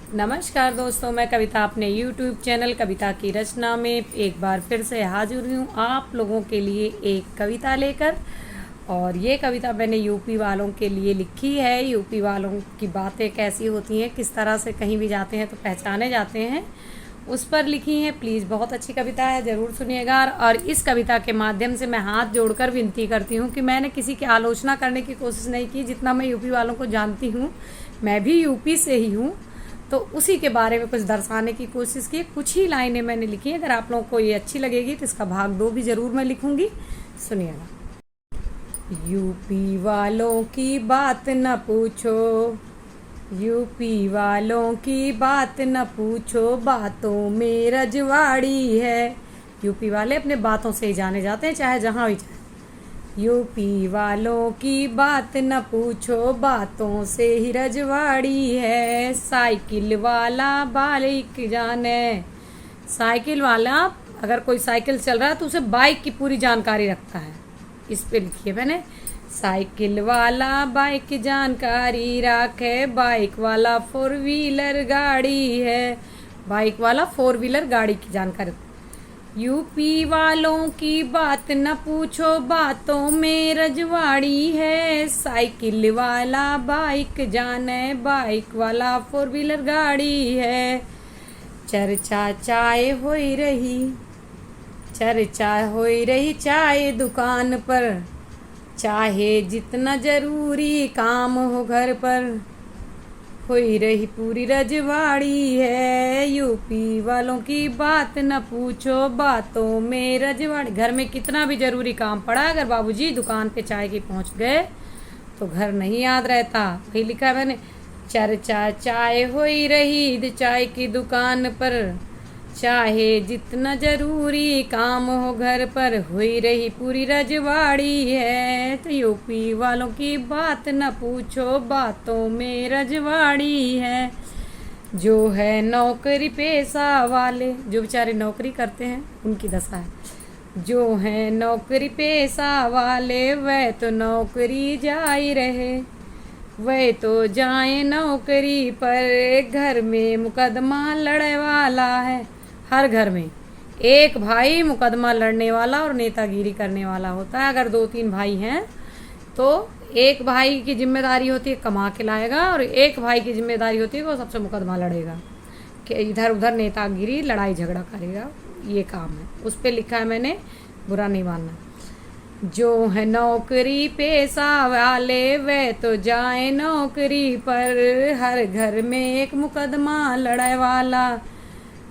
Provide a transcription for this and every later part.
नमस्कार दोस्तों, मैं कविता अपने YouTube चैनल कविता की रचना में एक बार फिर से हाजिर हूँ आप लोगों के लिए एक कविता लेकर। और ये कविता मैंने यूपी वालों के लिए लिखी है। यूपी वालों की बातें कैसी होती हैं, किस तरह से कहीं भी जाते हैं तो पहचाने जाते हैं, उस पर लिखी है। प्लीज़, बहुत अच्छी कविता है, ज़रूर सुनिएगा। और इस कविता के माध्यम से मैं हाथ जोड़कर विनती करती हूँ कि मैंने किसी की आलोचना करने की कोशिश नहीं की। जितना मैं यूपी वालों को जानती हूँ, मैं भी यूपी से ही हूँ, तो उसी के बारे में कुछ दर्शाने की कोशिश की। कुछ ही लाइनें मैंने लिखी हैं। अगर आप लोगों को ये अच्छी लगेगी तो इसका भाग 2 भी ज़रूर मैं लिखूँगी, सुनिएगा। यूपी वालों की बात न पूछो, यूपी वालों की बात न पूछो, बातों में रजवाड़ी है। यूपी वाले अपने बातों से ही जाने जाते हैं, चाहे जहाँ भी जाए। यूपी वालों की बात न पूछो, बातों से ही रजवाड़ी है। साइकिल वाला बाइक जाने, साइकिल वाला अगर कोई साइकिल चल रहा है तो उसे बाइक की पूरी जानकारी रखता है। इस पे लिखिए मैंने, साइकिल वाला बाइक जानकारी रखे, बाइक वाला 4 व्हीलर गाड़ी है। बाइक वाला 4 व्हीलर गाड़ी की जानकारी। यूपी वालों की बात न पूछो, बातों में रजवाड़ी है। साइकिल वाला बाइक जाने, बाइक वाला 4 व्हीलर गाड़ी है। चर्चा चाय होई रही, चर्चा होई रही चाय दुकान पर, चाहे जितना जरूरी काम हो घर पर, होई रही पूरी रजवाड़ी है। यूपी वालों की बात न पूछो, बातों में रजवाड़ी। घर में कितना भी जरूरी काम पड़ा, अगर बाबूजी दुकान पे चाय की पहुंच गए तो घर नहीं याद रहता। वही लिखा है मैंने, चर्चा चाय होई रही चाय की दुकान पर, चाहे जितना जरूरी काम हो घर पर, हुई रही पूरी रजवाड़ी है। तो यूपी वालों की बात न पूछो, बातों में रजवाड़ी है। जो है नौकरी पेशा वाले, जो बेचारे नौकरी करते हैं उनकी दशा है। जो है नौकरी पेशा वाले, वह तो नौकरी जाई रहे, वह तो जाए नौकरी पर, घर में मुकदमा लड़े वाला है। हर घर में एक भाई मुकदमा लड़ने वाला और नेतागिरी करने वाला होता है। अगर 2-3 भाई हैं तो एक भाई की जिम्मेदारी होती है कमा के लाएगा, और एक भाई की जिम्मेदारी होती है कि वो सबसे मुकदमा लड़ेगा, कि इधर उधर नेतागिरी लड़ाई झगड़ा करेगा। ये काम है, उस पर लिखा है मैंने, बुरा नहीं मानना। जो है नौकरी पेशा वाले, वे तो जाए नौकरी पर, हर घर में एक मुकदमा लड़ाई वाला,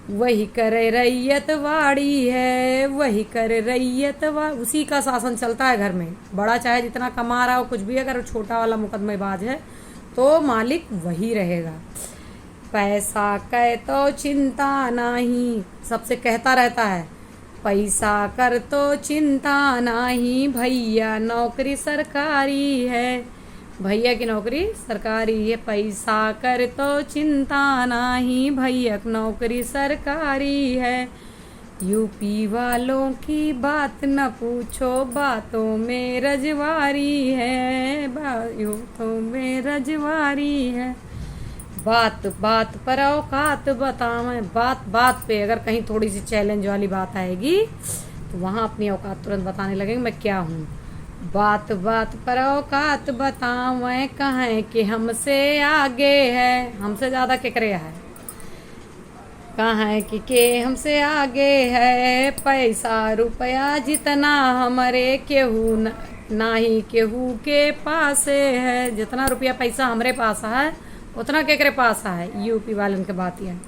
वही करे रैयत वाड़ी है। वही करे रैयत उसी का शासन चलता है घर में। बड़ा चाहे जितना कमा रहा हो कुछ भी, अगर छोटा वाला मुकदमेबाज है तो मालिक वही रहेगा। पैसा कह तो चिंता नहीं, सबसे कहता रहता है, पैसा कर तो चिंता नहीं, भैया नौकरी सरकारी है। भैया की नौकरी सरकारी है। पैसा कर तो चिंता नहीं, भैया की नौकरी सरकारी है। यूपी वालों की बात न पूछो, बातों में रजवाड़ी है, बातों में रजवाड़ी है। बात बात पर औकात बताऊं, बात बात पे अगर कहीं थोड़ी सी चैलेंज वाली बात आएगी तो वहाँ अपनी औकात तुरंत बताने लगेंगे, मैं क्या हूँ। बात बात पर औकात बतावें, कहें कि हमसे आगे है, हमसे ज़्यादा केकरे है। कहें कि के हमसे आगे है, पैसा रुपया जितना हमारे केहू नहीं केहू के पास है। जितना रुपया पैसा हमारे पास है उतना केकरे पास है। यूपी वालन के बात है।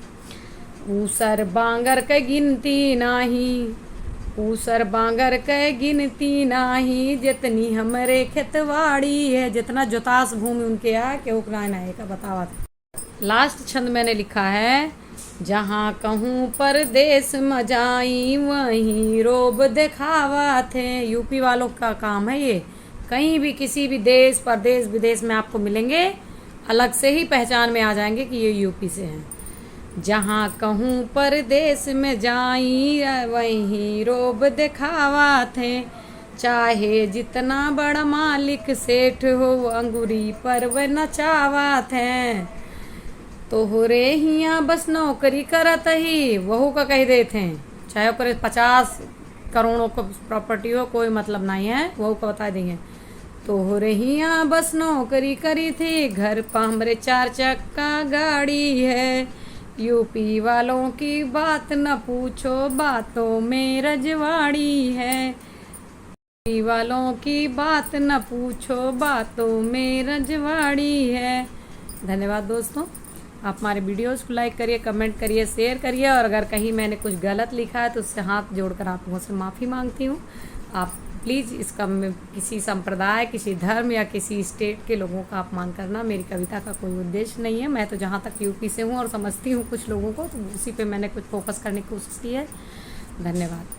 ऊसर बांगर के गिनती नहीं, ऊसर बांगर के गिनती नाही, जितनी हमरे खेतवाड़ी है। जितना जोतास भूमि उनके है कि उकरा है का बतावा। लास्ट छंद मैंने लिखा है, जहाँ कहूँ परदेश में जाई, वहीं रोब दिखावा थे। यूपी वालों का काम है ये। कहीं भी किसी भी देश परदेश विदेश में आपको मिलेंगे, अलग से ही पहचान में आ जाएंगे कि ये यूपी से हैं। जहाँ कहूँ परदेश में जाई, वहीं रोब दिखावा थे, चाहे जितना बड़ा मालिक सेठ हो, अंगूरी पर वह नचावा थे। तो हो रे हिया बस नौकरी करत ही वहू का कह देते हैं, चाहे ओकरे 50 करोड़ों को प्रॉपर्टी हो, कोई मतलब नहीं है, वहू का बता देंगे। तो हो रहिया बस नौकरी करी थी, घर पर हमरे 4 चक्का गाड़ी है। यूपी वालों की बात न पूछो, बातों में रजवाड़ी है। यूपी वालों की बात न पूछो, बातों में रजवाड़ी है। धन्यवाद दोस्तों, आप हमारे वीडियोस को लाइक करिए, कमेंट करिए, शेयर करिए, और अगर कहीं मैंने कुछ गलत लिखा है तो उससे हाथ जोड़कर आप लोगों से माफ़ी मांगती हूँ। आप प्लीज़ इसका किसी संप्रदाय, किसी धर्म या किसी स्टेट के लोगों का अपमान करना मेरी कविता का कोई उद्देश्य नहीं है। मैं तो जहाँ तक यूपी से हूँ और समझती हूँ कुछ लोगों को, तो उसी पे मैंने कुछ फोकस करने की कोशिश की है। धन्यवाद।